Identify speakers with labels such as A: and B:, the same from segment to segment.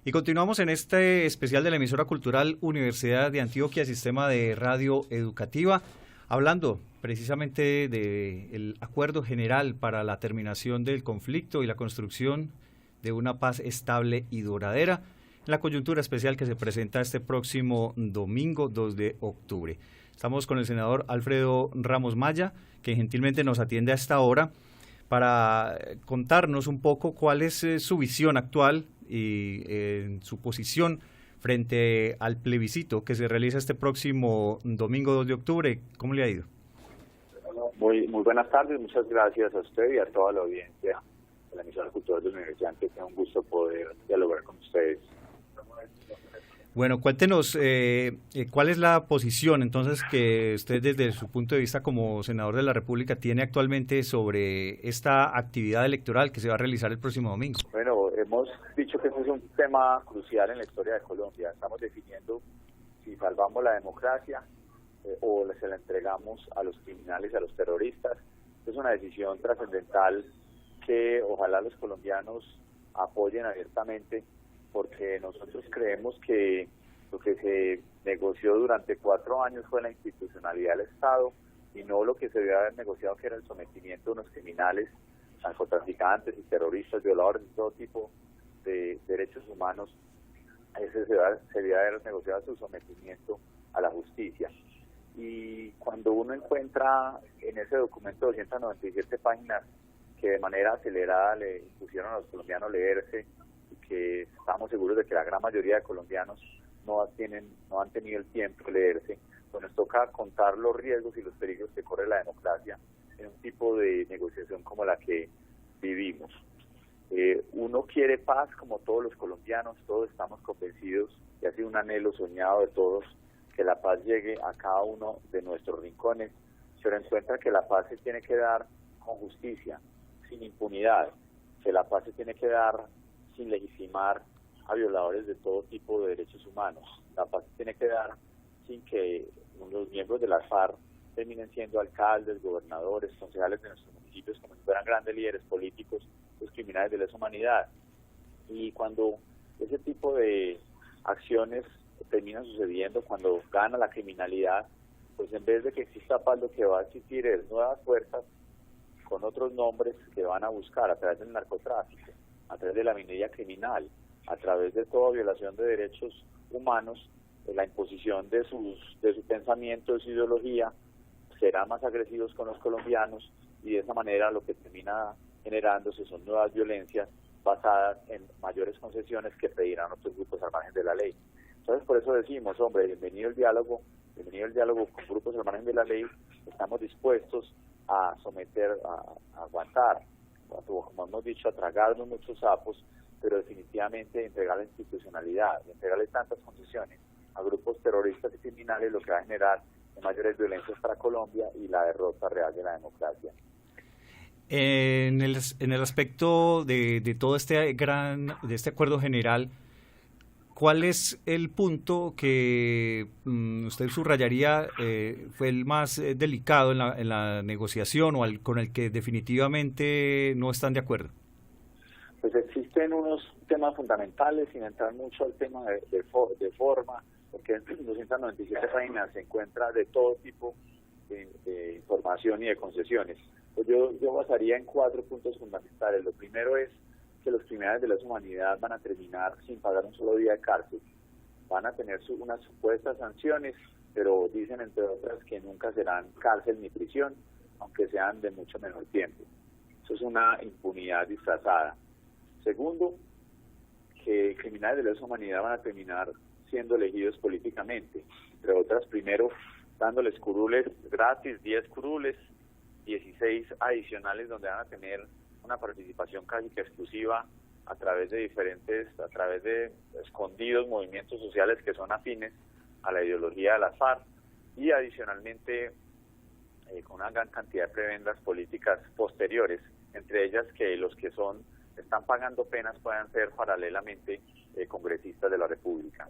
A: Y continuamos en este especial de la emisora cultural Universidad de Antioquia, Sistema de Radio Educativa, hablando precisamente del acuerdo general para la terminación del conflicto y la construcción de una paz estable y duradera en la coyuntura especial que se presenta este próximo domingo 2 de octubre. Estamos con el senador Alfredo Ramos Maya, que gentilmente nos atiende a esta hora para contarnos un poco cuál es su visión actual y su posición frente al plebiscito que se realiza este próximo domingo 2 de octubre. ¿Cómo le ha ido?
B: Muy buenas tardes, muchas gracias a usted y a toda la audiencia de la emisora cultural de la Universidad, que es un gusto poder dialogar con ustedes.
A: Bueno, cuéntenos cuál es la posición entonces que usted desde su punto de vista como senador de la República tiene actualmente sobre esta actividad electoral que se va a realizar el próximo domingo.
B: Bueno, hemos dicho que este es un tema crucial en la historia de Colombia. Estamos definiendo si salvamos la democracia o se la entregamos a los criminales, a los terroristas. Es una decisión trascendental que ojalá los colombianos apoyen abiertamente, porque nosotros creemos que lo que se negoció durante 4 años fue la institucionalidad del Estado y no lo que se debe haber negociado, que era el sometimiento de unos criminales, narcotraficantes y terroristas, violadores de todo tipo de derechos humanos. Ese se debe haber negociado su sometimiento a la justicia. Y cuando uno encuentra en ese documento 297 páginas que de manera acelerada le impusieron a los colombianos leerse, que estamos seguros de que la gran mayoría de colombianos no han tenido el tiempo de leerse, pues nos toca contar los riesgos y los peligros que corre la democracia en un tipo de negociación como la que vivimos. Uno quiere paz como todos los colombianos, todos estamos convencidos, y ha sido un anhelo soñado de todos, que la paz llegue a cada uno de nuestros rincones, pero encuentra que la paz se tiene que dar con justicia, sin impunidad, que la paz se tiene que dar sin legitimar a violadores de todo tipo de derechos humanos. La paz se tiene que dar sin que los miembros de la FARC terminen siendo alcaldes, gobernadores, concejales de nuestros municipios como si fueran grandes líderes políticos, los criminales de lesa humanidad. Y cuando ese tipo de acciones terminan sucediendo, cuando gana la criminalidad, pues en vez de que exista paz, lo que va a existir es nuevas fuerzas con otros nombres que van a buscar a través del narcotráfico, a través de la minería criminal, a través de toda violación de derechos humanos, la imposición de su pensamiento, de su ideología, serán más agresivos con los colombianos, y de esa manera lo que termina generándose son nuevas violencias basadas en mayores concesiones que pedirán otros grupos al margen de la ley. Entonces por eso decimos, hombre, bienvenido el diálogo con grupos al margen de la ley. Estamos dispuestos a someter, a aguantar, como hemos dicho, a tragarnos muchos sapos, pero definitivamente entregar la institucionalidad, entregarle tantas concesiones a grupos terroristas y criminales, lo que va a generar mayores violencias para Colombia y la derrota real de la democracia.
A: En el aspecto de todo este acuerdo general, ¿cuál es el punto que usted subrayaría fue el más delicado en la negociación o con el que definitivamente no están de acuerdo?
B: Pues existen unos temas fundamentales, sin entrar mucho al tema de forma, porque en 297 páginas se encuentra de todo tipo de información y de concesiones. Pues yo basaría en 4 puntos fundamentales. Lo primero es que los criminales de lesa humanidad van a terminar sin pagar un solo día de cárcel. Van a tener unas supuestas sanciones, pero dicen entre otras que nunca serán cárcel ni prisión, aunque sean de mucho menor tiempo. Eso es una impunidad disfrazada. Segundo, que criminales de lesa humanidad van a terminar siendo elegidos políticamente, entre otras, primero dándoles curules gratis, 10 curules, 16 adicionales donde van a tener una participación casi que exclusiva a través de escondidos movimientos sociales que son afines a la ideología de la FARC, y adicionalmente con una gran cantidad de prebendas políticas posteriores, entre ellas que los que están pagando penas puedan ser paralelamente congresistas de la República.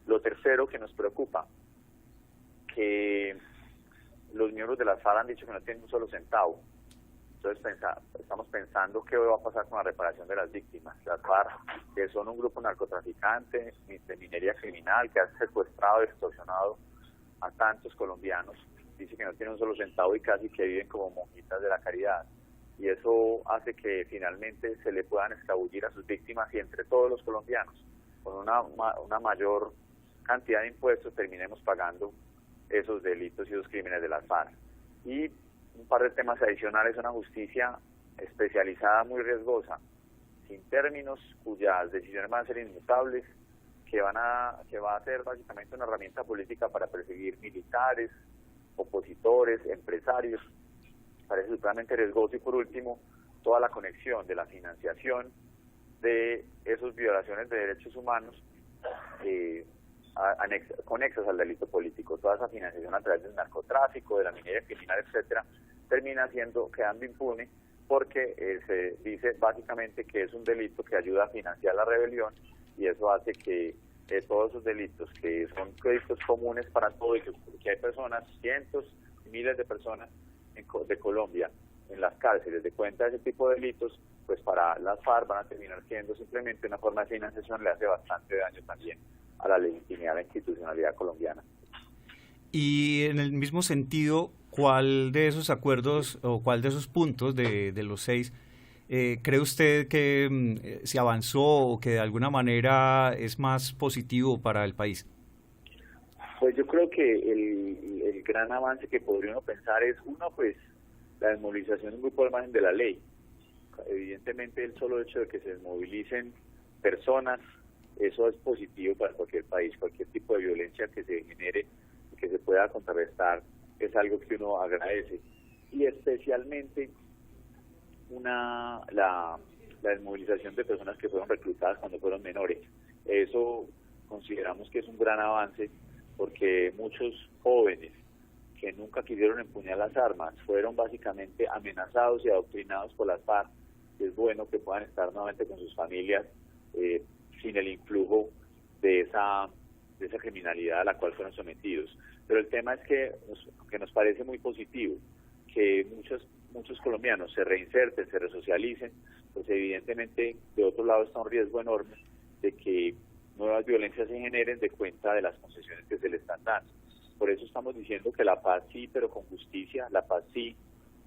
B: Lo tercero que nos preocupa, que los miembros de la FARC han dicho que no tienen un solo centavo. Entonces estamos pensando qué va a pasar con la reparación de las víctimas. Las FARC, que son un grupo narcotraficante de minería criminal que ha secuestrado y extorsionado a tantos colombianos, dice que no tienen un solo centavo y casi que viven como monjitas de la caridad. Y eso hace que finalmente se le puedan escabullir a sus víctimas y entre todos los colombianos, con una mayor cantidad de impuestos, terminemos pagando esos delitos y esos crímenes de las FARC. Y un par de temas adicionales, una justicia especializada muy riesgosa, sin términos, cuyas decisiones van a ser inmutables, que va a ser básicamente una herramienta política para perseguir militares, opositores, empresarios. Parece totalmente riesgoso. Y por último, toda la conexión de la financiación de esas violaciones de derechos humanos conexas al delito político. Toda esa financiación a través del narcotráfico, de la minería criminal, etcétera, termina quedando impune porque se dice básicamente que es un delito que ayuda a financiar la rebelión, y eso hace que todos esos delitos, que son delitos comunes para todo, y que hay personas, cientos, miles de personas de Colombia en las cárceles de cuenta de ese tipo de delitos, pues para las FARC van a terminar siendo simplemente una forma de financiación. Le hace bastante daño también a la legitimidad de la institucionalidad colombiana.
A: Y en el mismo sentido, ¿cuál de esos acuerdos o cuál de esos puntos de los 6 cree usted que se avanzó o que de alguna manera es más positivo para el país?
B: Pues yo creo que el gran avance que podría uno pensar es, uno, pues la desmovilización de un grupo al margen de la ley. Evidentemente el solo hecho de que se desmovilicen personas, eso es positivo para cualquier país. Cualquier tipo de violencia que se genere y que se pueda contrarrestar es algo que uno agradece. Y especialmente la desmovilización de personas que fueron reclutadas cuando fueron menores. Eso consideramos que es un gran avance, porque muchos jóvenes que nunca quisieron empuñar las armas fueron básicamente amenazados y adoctrinados por las FARC. Es bueno que puedan estar nuevamente con sus familias sin el influjo de esa criminalidad a la cual fueron sometidos. Pero el tema es que nos parece muy positivo que muchos colombianos se reinserten, se resocialicen, pues evidentemente de otro lado está un riesgo enorme de que nuevas violencias se generen de cuenta de las concesiones que se le están dando. Por eso estamos diciendo que la paz sí, pero con justicia, la paz sí,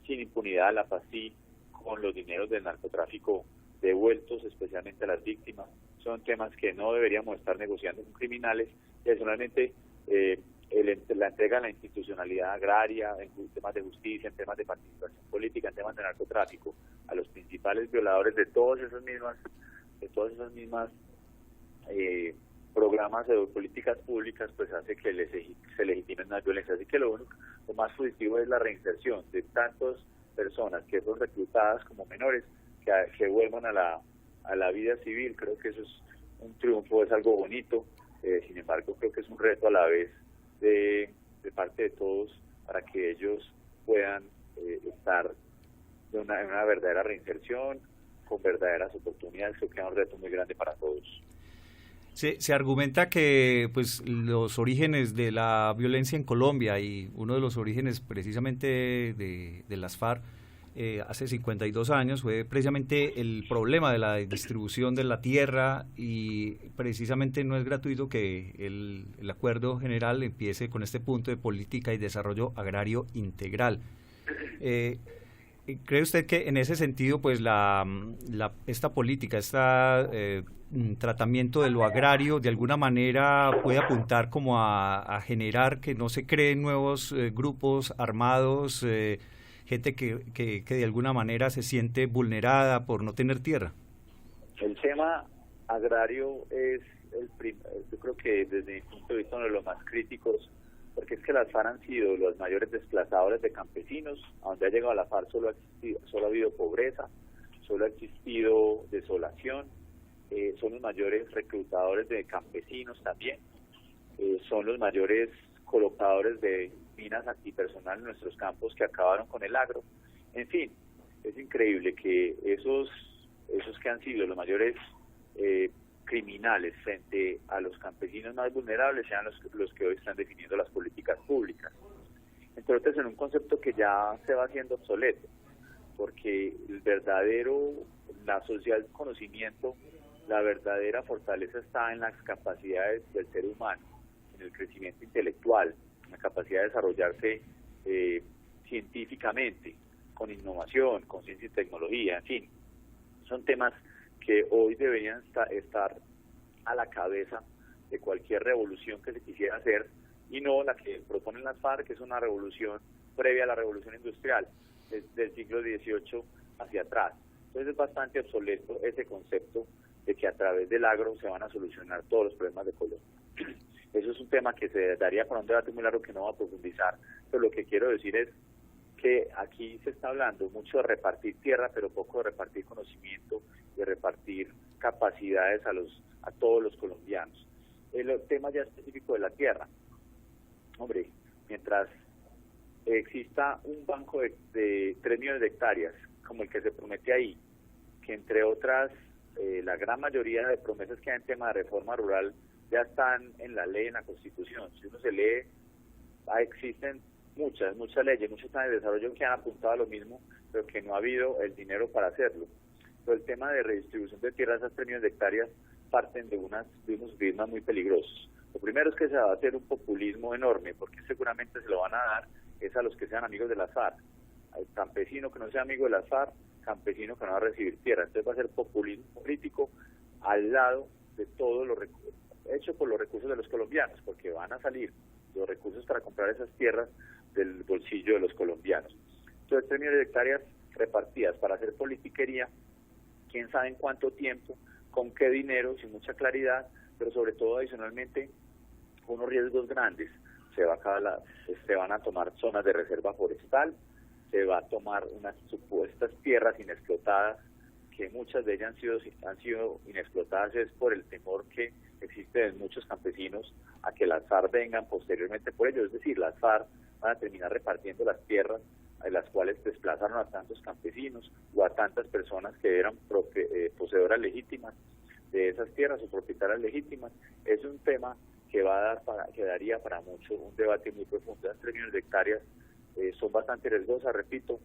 B: sin impunidad, la paz sí, con los dineros del narcotráfico devueltos especialmente a las víctimas. Son temas que no deberíamos estar negociando con criminales. Y adicionalmente, la entrega a la institucionalidad agraria, en temas de justicia, en temas de participación política, en temas de narcotráfico, a los principales violadores de todas esas mismas programas de políticas públicas, pues hace que se legitimen las violencias. Así que lo más positivo es la reinserción de tantas personas que son reclutadas como menores, que vuelvan a la vida civil. Creo que eso es un triunfo, es algo bonito. Sin embargo, creo que es un reto a la vez de parte de todos para que ellos puedan estar en una verdadera reinserción, con verdaderas oportunidades. Creo que es un reto muy grande para todos.
A: Se argumenta que pues los orígenes de la violencia en Colombia, y uno de los orígenes precisamente de las FARC hace 52 años, fue precisamente el problema de la distribución de la tierra, y precisamente no es gratuito que el acuerdo general empiece con este punto de política y desarrollo agrario integral. ¿Cree usted que en ese sentido pues esta política, tratamiento de lo agrario de alguna manera puede apuntar como a generar que no se creen nuevos grupos armados, gente que de alguna manera se siente vulnerada por no tener tierra?
B: El tema agrario es yo creo que desde mi punto de vista uno de los más críticos, porque es que las FARC han sido los mayores desplazadores de campesinos. A donde ha llegado la FARC solo ha habido pobreza, solo ha existido desolación. Son los mayores reclutadores de campesinos también, son los mayores colocadores de minas antipersonal en nuestros campos, que acabaron con el agro. En fin, es increíble que esos que han sido los mayores criminales frente a los campesinos más vulnerables sean los que hoy están definiendo las políticas públicas. Entonces, en un concepto que ya se va haciendo obsoleto, porque la sociedad del conocimiento, la verdadera fortaleza está en las capacidades del ser humano, en el crecimiento intelectual, en la capacidad de desarrollarse científicamente, con innovación, con ciencia y tecnología, en fin. Son temas que hoy deberían estar a la cabeza de cualquier revolución que se quisiera hacer, y no la que proponen las FARC, que es una revolución previa a la revolución industrial, desde el siglo XVIII hacia atrás. Entonces es bastante obsoleto ese concepto de que a través del agro se van a solucionar todos los problemas de Colombia. Eso es un tema que se daría para un debate muy largo que no va a profundizar, pero lo que quiero decir es que aquí se está hablando mucho de repartir tierra, pero poco de repartir conocimiento, de repartir capacidades a todos los colombianos. El tema ya específico de la tierra. Hombre, mientras exista un banco de 3 millones de hectáreas, como el que se promete ahí, que entre otras, la gran mayoría de promesas que hay en tema de reforma rural ya están en la ley, en la Constitución. Si uno se lee, existen muchas leyes, muchos planes de desarrollo que han apuntado a lo mismo, pero que no ha habido el dinero para hacerlo. Pero el tema de redistribución de tierras, esas 3 millones de hectáreas, parten de unos ritmos muy peligrosos. Lo primero es que se va a hacer un populismo enorme, porque seguramente se lo van a dar es a los que sean amigos de las FARC. Al campesino que no sea amigo de las FARC, campesino que no va a recibir tierra. Entonces va a ser populismo político al lado de todo lo hecho por los recursos de los colombianos, porque van a salir los recursos para comprar esas tierras del bolsillo de los colombianos. Entonces 3 millones de hectáreas repartidas para hacer politiquería, quién sabe en cuánto tiempo, con qué dinero, sin mucha claridad, pero sobre todo adicionalmente unos riesgos grandes. Se van a tomar zonas de reserva forestal, se va a tomar unas supuestas tierras inexplotadas, que muchas de ellas han sido inexplotadas es por el temor que existe en muchos campesinos a que las FARC vengan posteriormente por ello. Es decir, las FARC van a terminar repartiendo las tierras en las cuales desplazaron a tantos campesinos o a tantas personas que eran poseedoras legítimas de esas tierras o propietarias legítimas. Es un tema que daría para mucho, un debate muy profundo. Las 3 millones de hectáreas son bastante riesgosas, repito,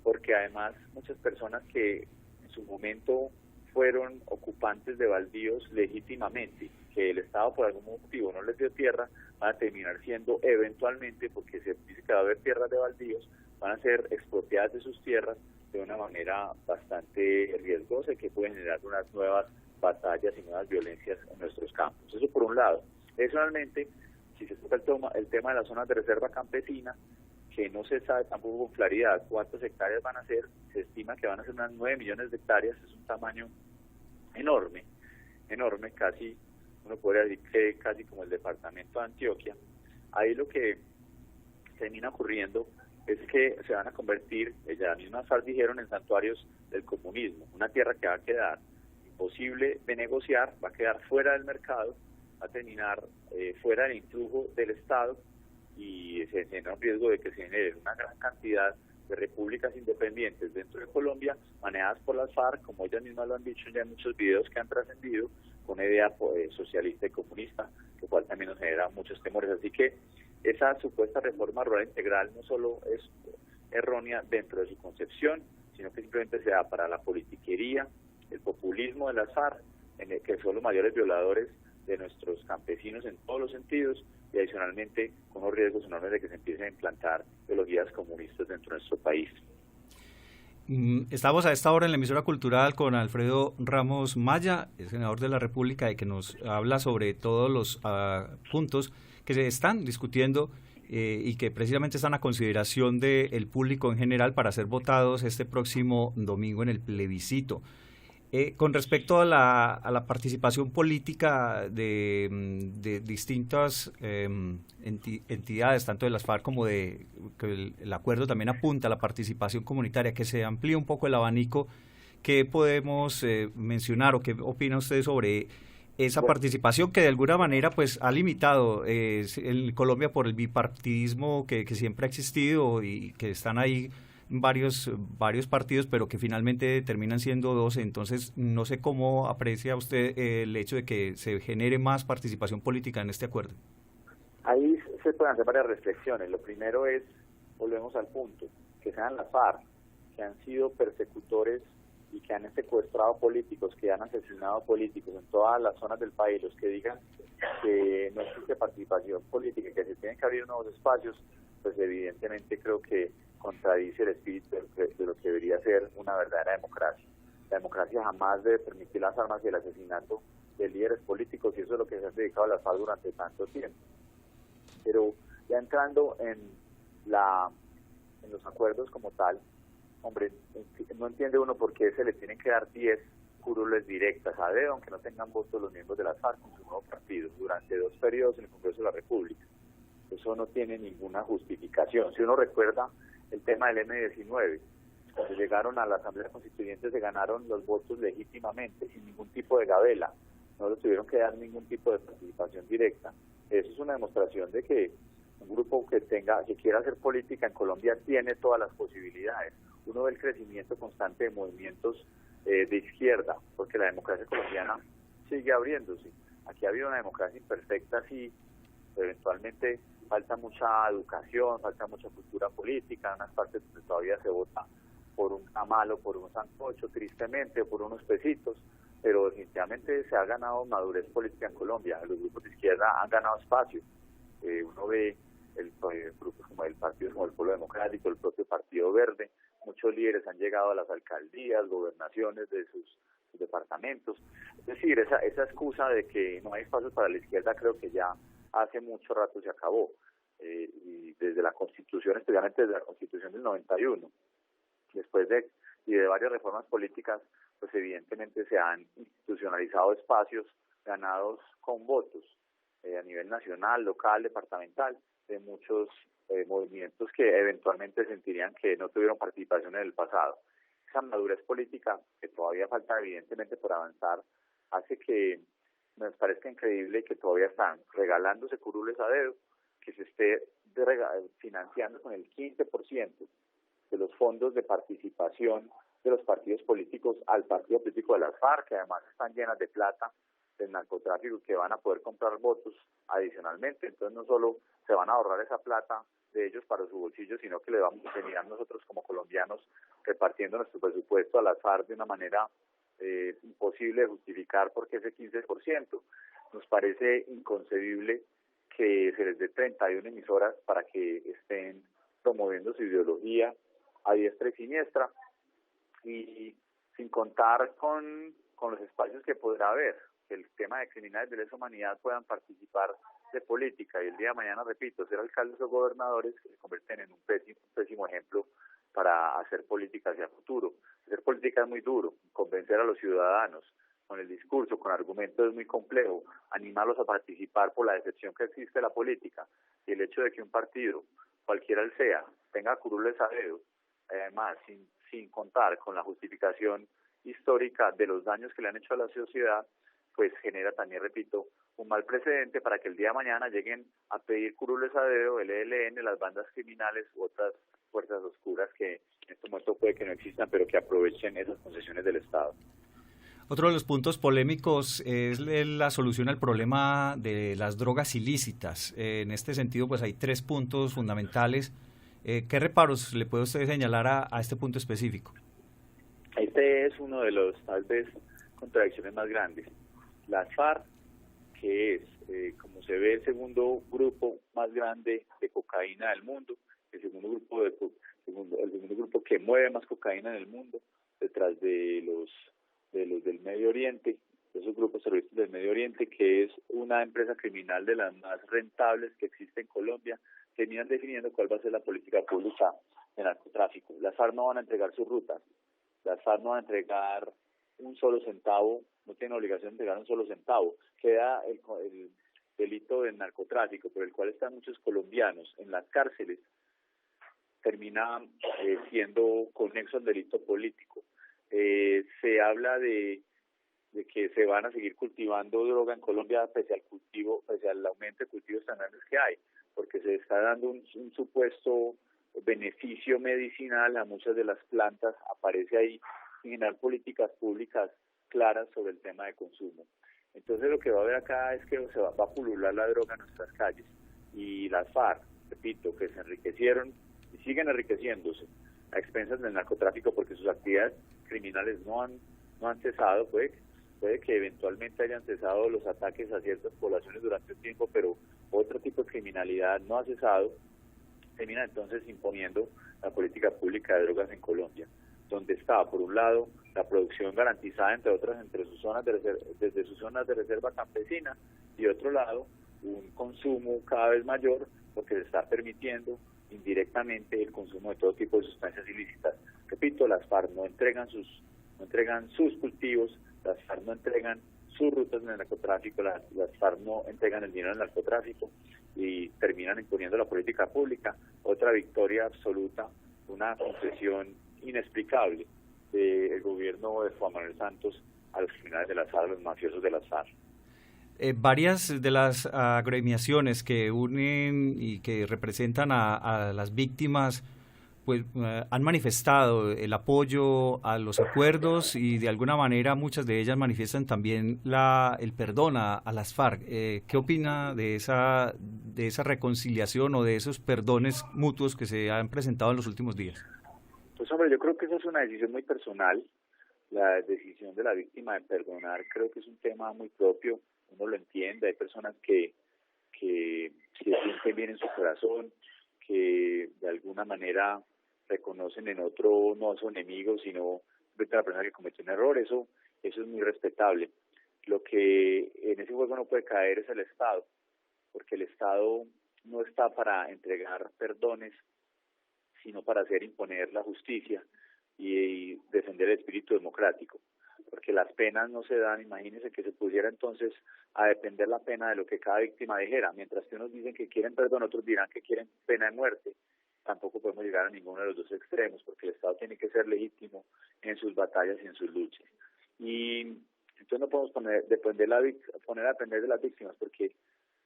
B: porque además muchas personas que en su momento fueron ocupantes de baldíos legítimamente, que el Estado por algún motivo no les dio tierra, van a terminar siendo eventualmente, porque se dice que va a haber tierras de baldíos, van a ser expropiadas de sus tierras de una manera bastante riesgosa y que puede generar unas nuevas batallas y nuevas violencias en nuestros campos. Eso por un lado. Adicionalmente, si se toca el tema de las zonas de reserva campesina, que no se sabe tampoco con claridad cuántas hectáreas van a ser, se estima que van a ser unas 9 millones de hectáreas, es un tamaño enorme, casi, uno podría decir que casi como el departamento de Antioquia. Ahí lo que termina ocurriendo es que se van a convertir, ya mismas FARC dijeron, en santuarios del comunismo, una tierra que va a quedar imposible de negociar, va a quedar fuera del mercado, va a terminar fuera del influjo del Estado, y se genera un riesgo de que se genere una gran cantidad de repúblicas independientes dentro de Colombia, manejadas por las FARC, como ellas mismas lo han dicho ya en muchos videos que han trascendido, con una idea socialista y comunista, lo cual también nos genera muchos temores. Así que esa supuesta reforma rural integral no solo es errónea dentro de su concepción, sino que simplemente se da para la politiquería, el populismo de las FARC, en el que son los mayores violadores de nuestros campesinos en todos los sentidos, y adicionalmente con los riesgos enormes de que se empiecen a implantar ideologías comunistas dentro de nuestro país.
A: Estamos a esta hora en la emisora cultural con Alfredo Ramos Maya, el senador de la República, y que nos habla sobre todos los puntos que se están discutiendo y que precisamente están a consideración del público en general para ser votados este próximo domingo en el plebiscito. Con respecto a la participación política de distintas entidades, tanto de las FARC como que el acuerdo también apunta a la participación comunitaria, que se amplíe un poco el abanico, ¿qué podemos mencionar o qué opina usted sobre esa participación que de alguna manera pues ha limitado en Colombia por el bipartidismo que siempre ha existido y que están ahí varios partidos, pero que finalmente terminan siendo 12? Entonces, no sé cómo aprecia usted el hecho de que se genere más participación política en este acuerdo.
B: Ahí se pueden hacer varias reflexiones. Lo primero es, volvemos al punto, que sean las FARC que han sido persecutores y que han secuestrado políticos, que han asesinado políticos en todas las zonas del país, los que digan que no existe participación política y que se tienen que abrir nuevos espacios, pues evidentemente creo que contradice el espíritu de lo que debería ser una verdadera democracia. La democracia jamás debe permitir las armas y el asesinato de líderes políticos, y eso es lo que se ha dedicado a la FARC durante tanto tiempo. Pero ya entrando en los acuerdos como tal, hombre, no entiende uno por qué se le tienen que dar 10 curules directas a dedo, aunque no tengan votos los miembros de las FARC con su nuevo partido, durante 2 periodos en el Congreso de la República. Eso no tiene ninguna justificación. Si uno recuerda el tema del M-19, cuando llegaron a la Asamblea Constituyente se ganaron los votos legítimamente, sin ningún tipo de gabela, no les tuvieron que dar ningún tipo de participación directa. Eso es una demostración de que un grupo que quiera hacer política en Colombia tiene todas las posibilidades. Uno ve el crecimiento constante de movimientos de izquierda, porque la democracia colombiana sigue abriéndose. Aquí ha habido una democracia imperfecta, sí, eventualmente falta mucha educación, falta mucha cultura política, en unas partes donde todavía se vota por un tamal o por un sancocho, tristemente, o por unos pesitos, pero definitivamente se ha ganado madurez política en Colombia. Los grupos de izquierda han ganado espacio. Uno ve grupos como el Partido como el Pueblo Democrático, el propio Partido Verde, muchos líderes han llegado a las alcaldías, gobernaciones de sus departamentos. Es decir, esa excusa de que no hay espacios para la izquierda creo que ya hace mucho rato se acabó. Y desde la Constitución, especialmente desde la Constitución del 91, después de varias reformas políticas, pues evidentemente se han institucionalizado espacios ganados con votos a nivel nacional, local, departamental, de muchos movimientos que eventualmente sentirían que no tuvieron participación en el pasado. Esa madurez política, que todavía falta evidentemente por avanzar, hace que nos parezca increíble que todavía están regalándose curules a dedo, que se esté financiando con el 15% de los fondos de participación de los partidos políticos al partido político de las FARC, que además están llenas de plata del narcotráfico, que van a poder comprar votos adicionalmente. Entonces no solo se van a ahorrar esa plata de ellos para su bolsillo, sino que le vamos a terminar nosotros como colombianos repartiendo nuestro presupuesto a las FARC de una manera imposible de justificar, porque ese 15% nos parece inconcebible que se les dé 31 emisoras para que estén promoviendo su ideología a diestra y siniestra, y sin contar con los espacios que podrá haber, que el tema de criminales de lesa humanidad puedan participar de política, y el día de mañana, repito, ser alcaldes o gobernadores que se convierten en un pésimo ejemplo para hacer política hacia el futuro. Hacer política es muy duro, convencer a los ciudadanos con el discurso, con argumentos es muy complejo, animarlos a participar por la decepción que existe de la política, y el hecho de que un partido, cualquiera él sea, tenga curules a dedo, además sin contar con la justificación histórica de los daños que le han hecho a la sociedad, pues genera también, repito, un mal precedente para que el día de mañana lleguen a pedir curules a dedo el ELN, las bandas criminales u otras fuerzas oscuras que en este momento puede que no existan, pero que aprovechen esas concesiones del Estado.
A: Otro de los puntos polémicos es la solución al problema de las drogas ilícitas. En este sentido, pues hay 3 puntos fundamentales. ¿Qué reparos le puede usted señalar a este punto específico?
B: Este es uno de los, tal vez, contradicciones más grandes. Las FARC, que es, como se ve, el segundo grupo más grande de cocaína del mundo, el segundo grupo que mueve más cocaína en el mundo, detrás de los del Medio Oriente, de esos grupos terroristas del Medio Oriente, que es una empresa criminal de las más rentables que existe en Colombia, terminan definiendo cuál va a ser la política pública de narcotráfico. Las FARC no van a entregar sus rutas, las FARC no van a entregar un solo centavo, no tienen obligación de entregar un solo centavo. Queda el delito del narcotráfico, por el cual están muchos colombianos en las cárceles, termina siendo conexo al delito político. Se habla de que se van a seguir cultivando droga en Colombia pese al aumento de cultivos tan grandes que hay, porque se está dando un supuesto beneficio medicinal a muchas de las plantas, aparece ahí, sin generar políticas públicas claras sobre el tema de consumo. Entonces lo que va a haber acá es que va a pulular la droga en nuestras calles, y las FARC, repito, que se enriquecieron y siguen enriqueciéndose a expensas del narcotráfico porque sus actividades criminales no han cesado. Puede que eventualmente hayan cesado los ataques a ciertas poblaciones durante un tiempo, pero otro tipo de criminalidad no ha cesado. Termina entonces imponiendo la política pública de drogas en Colombia, donde está, por un lado, la producción garantizada, entre otras, desde sus zonas de reserva campesina, y otro lado, un consumo cada vez mayor, porque se está permitiendo indirectamente el consumo de todo tipo de sustancias ilícitas. Repito, las FARC no entregan sus cultivos, las FARC no entregan sus rutas en el narcotráfico, las FARC no entregan el dinero del narcotráfico y terminan imponiendo la política pública. Otra victoria absoluta, una concesión inexplicable del gobierno de Juan Manuel Santos a los criminales de las FARC, a los mafiosos de las FARC.
A: Varias de las agremiaciones que unen y que representan a las víctimas pues han manifestado el apoyo a los acuerdos y de alguna manera muchas de ellas manifiestan también el perdón a las FARC. ¿Qué opina de esa reconciliación o de esos perdones mutuos que se han presentado en los últimos días?
B: Pues hombre, yo creo que esa es una decisión muy personal. La decisión de la víctima de perdonar creo que es un tema muy propio, uno lo entiende. Hay personas que se sienten bien en su corazón, que de alguna manera reconocen en otro no a su enemigo, sino frente a la persona que cometió un error. Eso es muy respetable. Lo que en ese juego no puede caer es el Estado, porque el Estado no está para entregar perdones, sino para imponer la justicia y defender el espíritu democrático, porque las penas no se dan. Imagínense que se pusiera entonces a depender la pena de lo que cada víctima dijera. Mientras que unos dicen que quieren perdón, otros dirán que quieren pena de muerte. Tampoco podemos llegar a ninguno de los dos extremos, porque el Estado tiene que ser legítimo en sus batallas y en sus luchas. Y entonces no podemos poner a depender de las víctimas, porque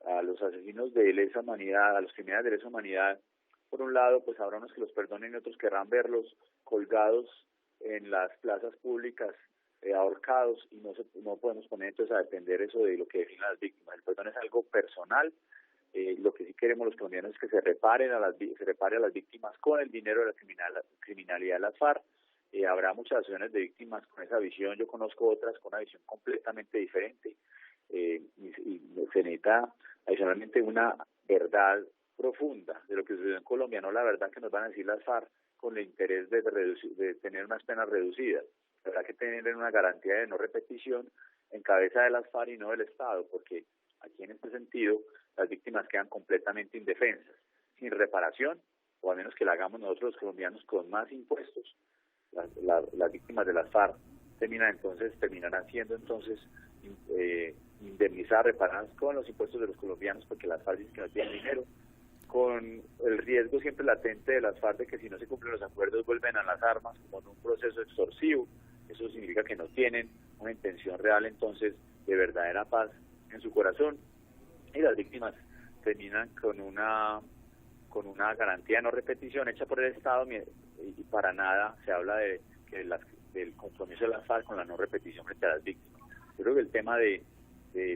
B: a los asesinos de lesa humanidad, a los criminales de lesa humanidad, por un lado, pues habrá unos que los perdonen y otros querrán verlos colgados en las plazas públicas, ahorcados, y no podemos poner entonces a depender eso de lo que definen las víctimas. El perdón es algo personal. Lo que sí queremos los colombianos es que se repare a las víctimas con el dinero de la criminalidad de las FARC. Habrá muchas asociaciones de víctimas con esa visión. Yo conozco otras con una visión completamente diferente. Y se necesita adicionalmente una verdad profunda de lo que sucedió en Colombia, no la verdad que nos van a decir las FARC con el interés de tener unas penas reducidas. Habrá que tener una garantía de no repetición en cabeza de las FARC y no del Estado, porque aquí en este sentido las víctimas quedan completamente indefensas, sin reparación, o a menos que la hagamos nosotros los colombianos con más impuestos. Las víctimas de las FARC terminarán siendo entonces indemnizadas, reparadas con los impuestos de los colombianos, porque las FARC dicen que no tienen dinero, con el riesgo siempre latente de las FARC de que si no se cumplen los acuerdos vuelven a las armas, como en un proceso extorsivo. Eso significa que no tienen una intención real entonces de verdadera paz en su corazón, y las víctimas terminan con una garantía de no repetición hecha por el Estado, y para nada se habla del compromiso de las FARC con la no repetición frente a las víctimas. Yo creo que el tema de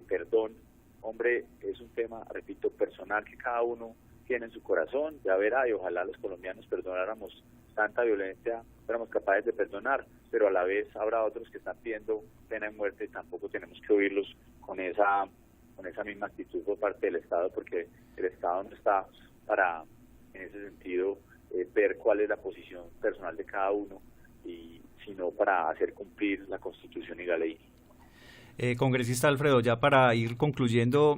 B: perdón, hombre, es un tema, repito, personal que cada uno tiene en su corazón. Ya verá, y ojalá los colombianos perdonáramos tanta violencia, fuéramos capaces de perdonar, pero a la vez habrá otros que están pidiendo pena de muerte, y tampoco tenemos que oírlos con esa misma actitud por parte del Estado, porque el Estado no está para, en ese sentido, ver cuál es la posición personal de cada uno, sino para hacer cumplir la Constitución y la ley.
A: Congresista Alfredo, ya para ir concluyendo,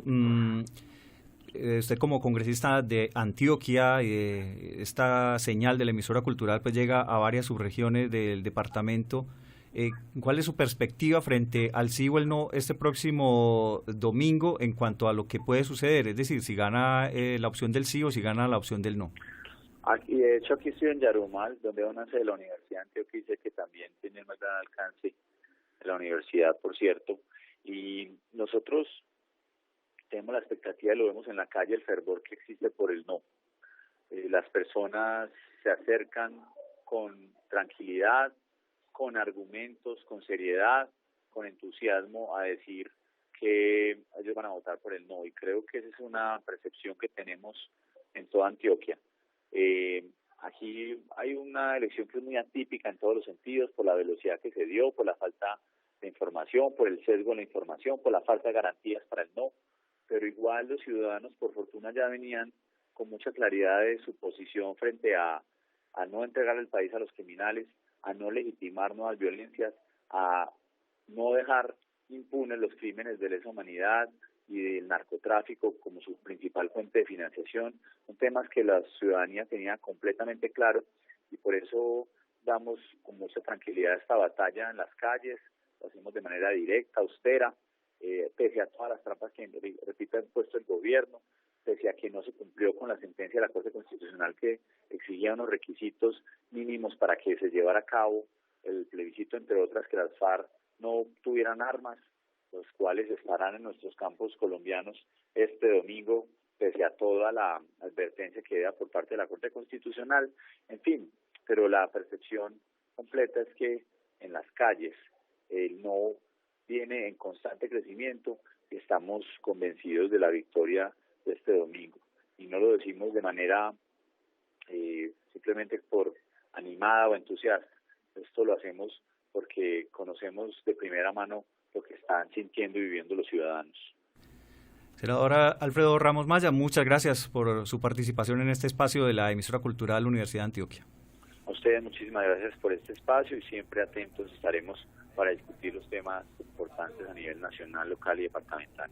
A: usted como congresista de Antioquia, esta señal de la emisora cultural pues llega a varias subregiones del departamento. ¿Cuál es su perspectiva frente al sí o el no este próximo domingo en cuanto a lo que puede suceder? Es decir, si gana la opción del sí o si gana la opción del no.
B: De hecho, aquí estoy en Yarumal, donde hay una sede de la Universidad de Antioquia, que también tiene más gran alcance de la universidad, por cierto. Y nosotros tenemos la expectativa, lo vemos en la calle, el fervor que existe por el no. Las personas se acercan con tranquilidad, con argumentos, con seriedad, con entusiasmo a decir que ellos van a votar por el no, y creo que esa es una percepción que tenemos en toda Antioquia. aquí hay una elección que es muy atípica en todos los sentidos, por la velocidad que se dio, por la falta de información, por el sesgo en la información, por la falta de garantías para el no, pero igual los ciudadanos por fortuna ya venían con mucha claridad de su posición frente a no entregar el país a los criminales, a no legitimar nuevas violencias, a no dejar impunes los crímenes de lesa humanidad y del narcotráfico como su principal fuente de financiación. Son temas que la ciudadanía tenía completamente claro y por eso damos con mucha tranquilidad esta batalla en las calles, lo hacemos de manera directa, austera, pese a todas las trampas que, repito, ha impuesto el gobierno, pese a que no se cumplió con la sentencia de la Corte Constitucional que exigía unos requisitos mínimos para que se llevara a cabo el plebiscito, entre otras, que las FARC no tuvieran armas, los cuales estarán en nuestros campos colombianos este domingo, pese a toda la advertencia que da por parte de la Corte Constitucional. En fin, pero la percepción completa es que en las calles el no viene en constante crecimiento y estamos convencidos de la victoria de este domingo. Y no lo decimos de manera simplemente por animada o entusiasta. Esto lo hacemos porque conocemos de primera mano lo que están sintiendo y viviendo los ciudadanos.
A: Senadora Alfredo Ramos Maya, muchas gracias por su participación en este espacio de la emisora cultural Universidad de Antioquia.
B: A ustedes muchísimas gracias por este espacio y siempre atentos estaremos para discutir los temas importantes a nivel nacional, local y departamental.